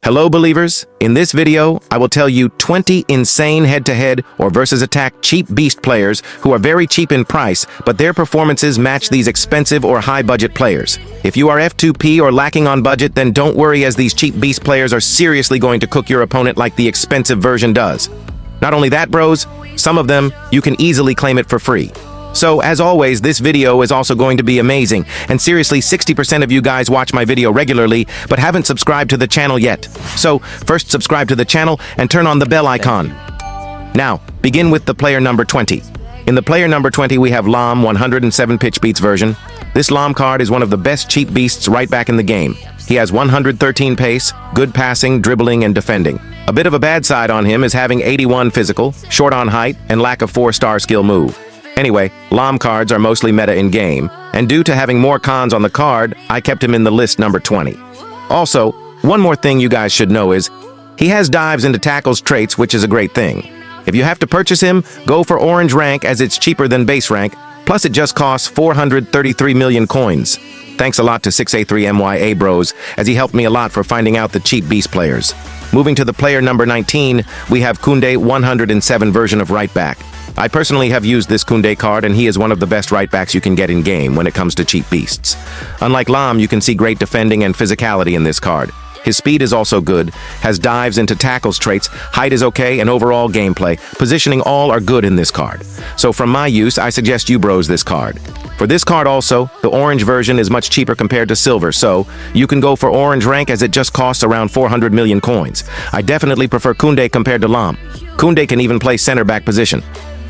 Hello believers, in this video I will tell you 20 insane head-to-head or versus attack cheap beast players who are very cheap in price, but their performances match these expensive or high-budget players. If you are F2P or lacking on budget, then don't worry, as these cheap beast players are seriously going to cook your opponent like the expensive version does. Not only that bros, some of them you can easily claim it for free. So, as always, this video is also going to be amazing, and seriously, 60% of you guys watch my video regularly, but haven't subscribed to the channel yet. So, first subscribe to the channel and turn on the bell icon. Now, begin with the player number 20. In the player number 20, we have Lam 107 pitch beats version. This Lam card is one of the best cheap beasts right back in the game. He has 113 pace, good passing, dribbling, and defending. A bit of a bad side on him is having 81 physical, short on height, and lack of 4-star skill move. Anyway, Lam cards are mostly meta in-game, and due to having more cons on the card, I kept him in the list number 20. Also, one more thing you guys should know is, he has dives into tackles traits, which is a great thing. If you have to purchase him, go for orange rank as it's cheaper than base rank, plus it just costs 433 million coins. Thanks a lot to 6A3MYA bros, as he helped me a lot for finding out the cheap beast players. Moving to the player number 19, we have Kounde 107 version of right back. I personally have used this Kounde card, and he is one of the best right backs you can get in game when it comes to cheap beasts. Unlike Lam, you can see great defending and physicality in this card. His speed is also good, has dives into tackles traits, height is okay, and overall gameplay, positioning all are good in this card. So from my use, I suggest you bros this card. For this card also, the orange version is much cheaper compared to silver, so you can go for orange rank as it just costs around 400 million coins. I definitely prefer Kounde compared to Lam. Kounde can even play center back position.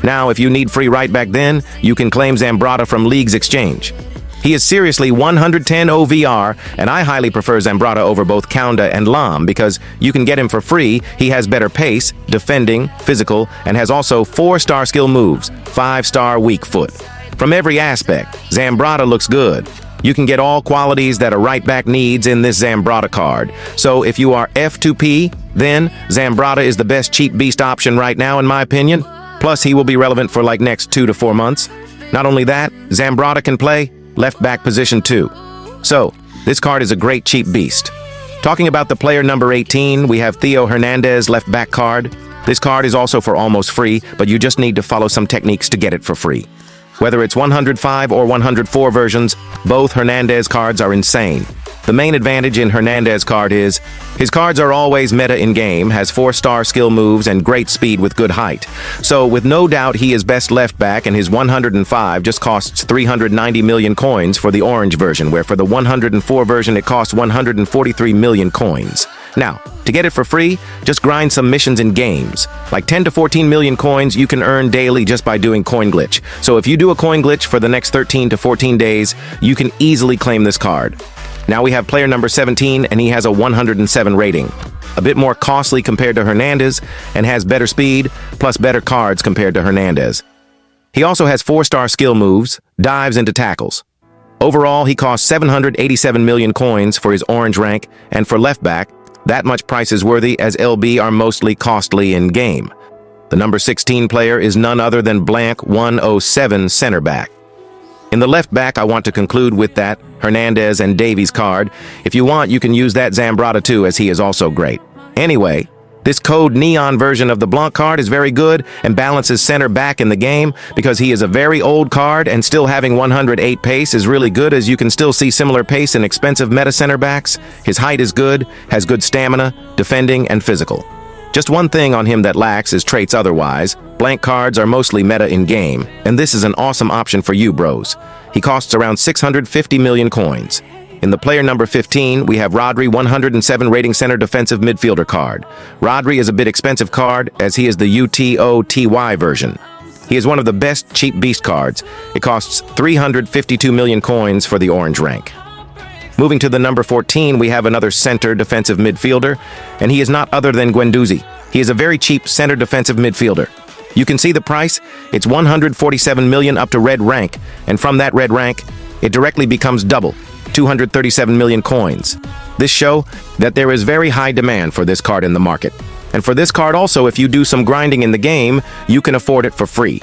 Now, if you need free right back, then you can claim Zambrotta from League's Exchange. He is seriously 110 OVR, and I highly prefer Zambrotta over both Kounde and Lam because you can get him for free. He has better pace, defending, physical, and has also 4-star skill moves, 5-star weak foot. From every aspect, Zambrotta looks good. You can get all qualities that a right back needs in this Zambrotta card. So if you are F2P, then Zambrotta is the best cheap beast option right now in my opinion. Plus, he will be relevant for like next 2 to 4 months. Not only that, Zambrotta can play left back position too. So, this card is a great cheap beast. Talking about the player number 18, we have Theo Hernandez left back card. This card is also for almost free, but you just need to follow some techniques to get it for free. Whether it's 105 or 104 versions, both Hernandez cards are insane. The main advantage in Hernandez card is, his cards are always meta in-game, has 4-star skill moves and great speed with good height. So with no doubt he is best left back, and his 105 just costs 390 million coins for the orange version, where for the 104 version it costs 143 million coins. Now, to get it for free, just grind some missions in games. Like 10 to 14 million coins you can earn daily just by doing coin glitch. So if you do a coin glitch for the next 13 to 14 days, you can easily claim this card. Now we have player number 17, and he has a 107 rating. A bit more costly compared to Hernandez, and has better speed, plus better cards compared to Hernandez. He also has 4-star skill moves, dives into tackles. Overall, he costs 787 million coins for his orange rank, and for left back, that much price is worthy as LB are mostly costly in game. The number 16 player is none other than Blank 107 center back. In the left back, I want to conclude with that Hernandez and Davies card. If you want, you can use that Zambrotta too, as he is also great. Anyway, this Code Neon version of the Blanc card is very good and balances center back in the game because he is a very old card, and still having 108 pace is really good, as you can still see similar pace in expensive meta center backs. His height is good, has good stamina, defending, and physical. Just one thing on him that lacks is traits otherwise. Blank cards are mostly meta in-game, and this is an awesome option for you bros. He costs around 650 million coins. In the player number 15, we have Rodri 107 rating center defensive midfielder card. Rodri is a bit expensive card, as he is the UTOTY version. He is one of the best cheap beast cards. It costs 352 million coins for the orange rank. Moving to the number 14, we have another center defensive midfielder, and he is not other than Guendouzi. He is a very cheap center defensive midfielder. You can see the price, it's 147 million up to red rank, and from that red rank, it directly becomes double, 237 million coins. This shows that there is very high demand for this card in the market. And for this card also, if you do some grinding in the game, you can afford it for free.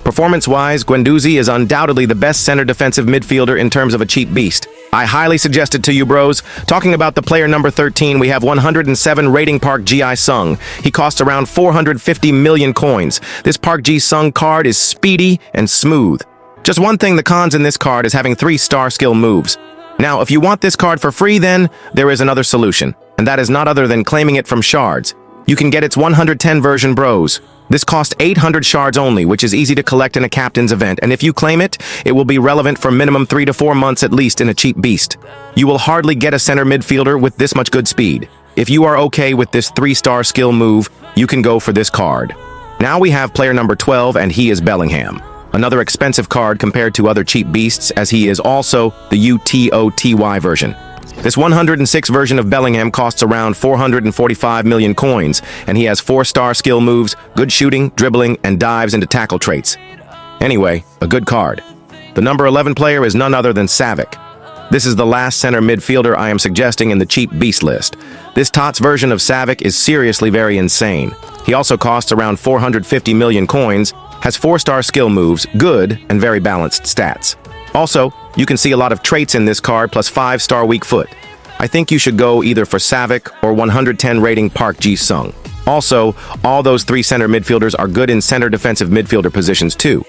Performance-wise, Guendouzi is undoubtedly the best center defensive midfielder in terms of a cheap beast. I highly suggest it to you, bros. Talking about the player number 13, we have 107 rating Park Ji-sung. He costs around 450 million coins. This Park Ji-sung card is speedy and smooth. Just one thing, the cons in this card is having 3-star skill moves. Now, if you want this card for free, then there is another solution, and that is not other than claiming it from shards. You can get its 110 version, bros. This costs 800 shards only, which is easy to collect in a captain's event, and if you claim it, it will be relevant for minimum 3 to 4 months at least in a cheap beast. You will hardly get a center midfielder with this much good speed. If you are okay with this 3-star skill move, you can go for this card. Now we have player number 12, and he is Bellingham. Another expensive card compared to other cheap beasts, as he is also the UTOTY version. This 106 version of Bellingham costs around 445 million coins, and he has 4-star skill moves, good shooting, dribbling, and dives into tackle traits. Anyway, a good card. The number 11 player is none other than Savic. This is the last center midfielder I am suggesting in the cheap beast list. This TOTS version of Savic is seriously very insane. He also costs around 450 million coins, has 4-star skill moves, good, and very balanced stats. Also, you can see a lot of traits in this card plus 5-star weak foot. I think you should go either for Savic or 110 rating Park Ji-sung. Also, all those 3 center midfielders are good in center defensive midfielder positions too.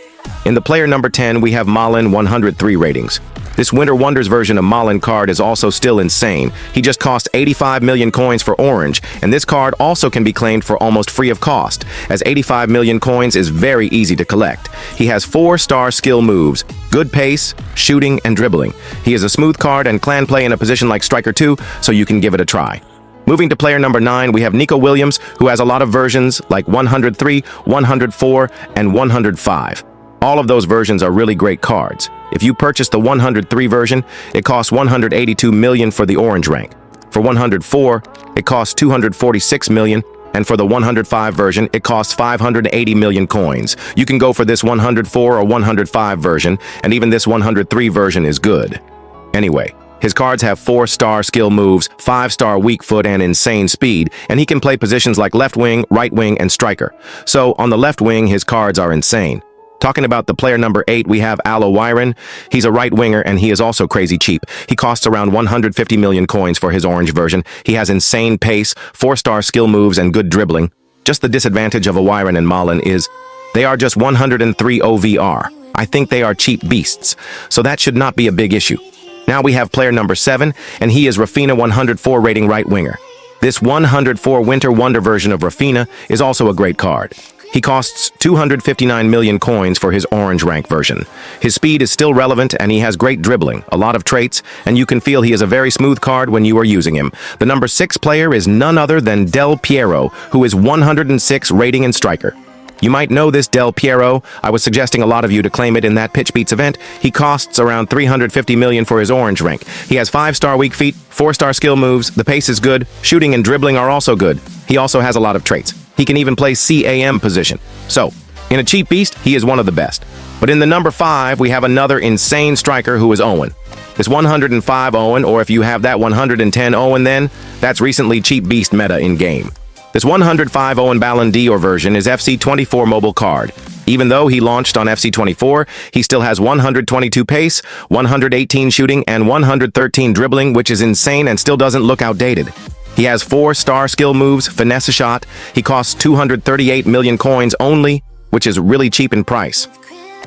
In the player number 10, we have Malin 103 ratings. This Winter Wonders version of Malin card is also still insane. He just cost 85 million coins for orange, and this card also can be claimed for almost free of cost, as 85 million coins is very easy to collect. He has 4-star skill moves, good pace, shooting, and dribbling. He is a smooth card and can play in a position like striker too, so you can give it a try. Moving to player number 9, we have Nico Williams, who has a lot of versions like 103, 104, and 105. All of those versions are really great cards. If you purchase the 103 version, it costs 182 million for the orange rank. For 104, it costs 246 million, and for the 105 version, it costs 580 million coins. You can go for this 104 or 105 version, and even this 103 version is good. Anyway, his cards have 4-star skill moves, 5-star weak foot, and insane speed, and he can play positions like left wing, right wing, and striker. So, on the left wing, his cards are insane. Talking about the player number 8, we have Alo Wyron. He's a right winger, and he is also crazy cheap. He costs around 150 million coins for his orange version. He has insane pace, 4-star skill moves, and good dribbling. Just the disadvantage of a Wyron and Malin is they are just 103 OVR. I think they are cheap beasts, so that should not be a big issue. Now we have player number 7, and he is Raphinha 104 rating right winger. This 104 Winter Wonder version of Raphinha is also a great card. He costs 259 million coins for his orange rank version. His speed is still relevant, and he has great dribbling, a lot of traits, and you can feel he is a very smooth card when you are using him. The number 6 player is none other than Del Piero, who is 106 rating and striker. You might know this Del Piero. I was suggesting a lot of you to claim it in that Pitch Beats event. He costs around 350 million for his orange rank. He has 5-star weak feet, 4-star skill moves, the pace is good, shooting and dribbling are also good. He also has a lot of traits. He can even play CAM position. So, in a cheap beast, he is one of the best. But in the number 5, we have another insane striker who is Owen. This 105 Owen, or if you have that 110 Owen then, that's recently cheap beast meta in-game. This 105 Owen Ballon d'Or version is FC24 mobile card. Even though he launched on FC24, he still has 122 pace, 118 shooting, and 113 dribbling, which is insane and still doesn't look outdated. He has 4-star skill moves, finesse a shot. He costs 238 million coins only, which is really cheap in price.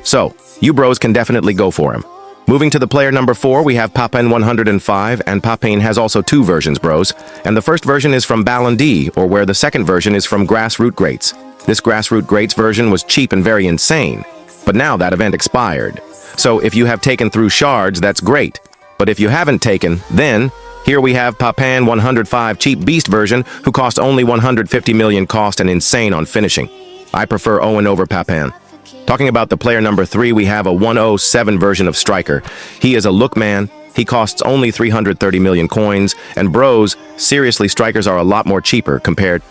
So, you bros can definitely go for him. Moving to the player number 4, we have Papin 105, and Papin has also 2 versions, bros. And the first version is from Ballon d'Or, where the second version is from Grassroot Greats. This Grassroot Greats version was cheap and very insane, but now that event expired. So if you have taken through shards, that's great. But if you haven't taken, then here we have Papin 105 cheap beast version, who cost only 150 million cost and insane on finishing. I prefer Owen over Papin. Talking about the player number 3, we have a 107 version of striker. He is a look man. He costs only 330 million coins. And bros, seriously, strikers are a lot more cheaper compared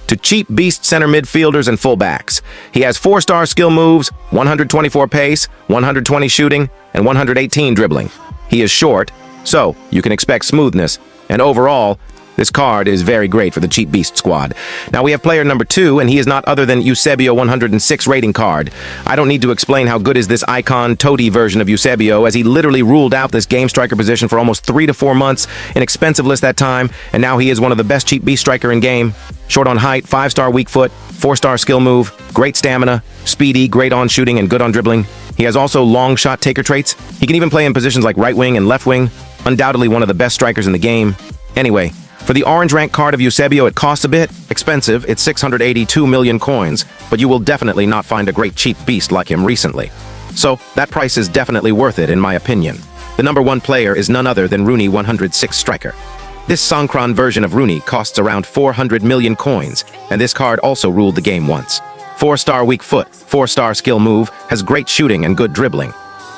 to cheap beast center midfielders and fullbacks. He has 4-star skill moves, 124 pace, 120 shooting, and 118 dribbling. He is short, so you can expect smoothness. And overall, This card is very great for the Cheap Beast squad. Now we have player number 2, and he is not other than Eusebio 106 rating card. I don't need to explain how good is this icon toady version of Eusebio, as he literally ruled out this game striker position for almost 3 to 4 months, an expensive list that time, and now he is one of the best Cheap Beast striker in game. Short on height, 5-star weak foot, 4-star skill move, great stamina, speedy, great on shooting, and good on dribbling. He has also long shot taker traits. He can even play in positions like right wing and left wing. Undoubtedly one of the best strikers in the game. Anyway, for the orange rank card of Eusebio, it costs a bit expensive. It's 682 million coins, but you will definitely not find a great cheap beast like him recently. So that price is definitely worth it in my opinion. The number 1 player is none other than Rooney 106 striker. This Songkran version of Rooney costs around 400 million coins, and this card also ruled the game once. 4-star weak foot, 4-star skill move, has great shooting and good dribbling.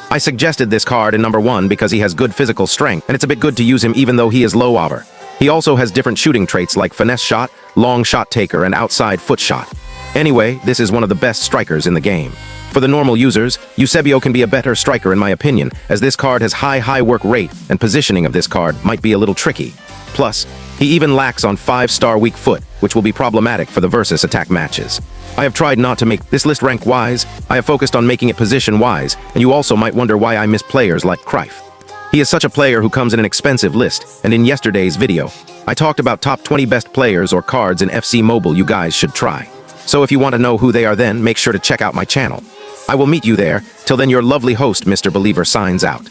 I suggested this card in number 1 because he has good physical strength, and it's a bit good to use him even though he is low over. He also has different shooting traits like finesse shot, long shot taker, and outside foot shot. Anyway, this is one of the best strikers in the game. For the normal users, Eusebio can be a better striker in my opinion, as this card has high work rate, and positioning of this card might be a little tricky. Plus, he even lacks on 5-star weak foot, which will be problematic for the versus attack matches. I have tried not to make this list rank wise. I have focused on making it position wise, and you also might wonder why I miss players like Cruyff. He is such a player who comes in an expensive list, and in yesterday's video, I talked about top 20 best players or cards in FC Mobile you guys should try. So if you want to know who they are then, make sure to check out my channel. I will meet you there. Till then, your lovely host, Mr. Believer, signs out.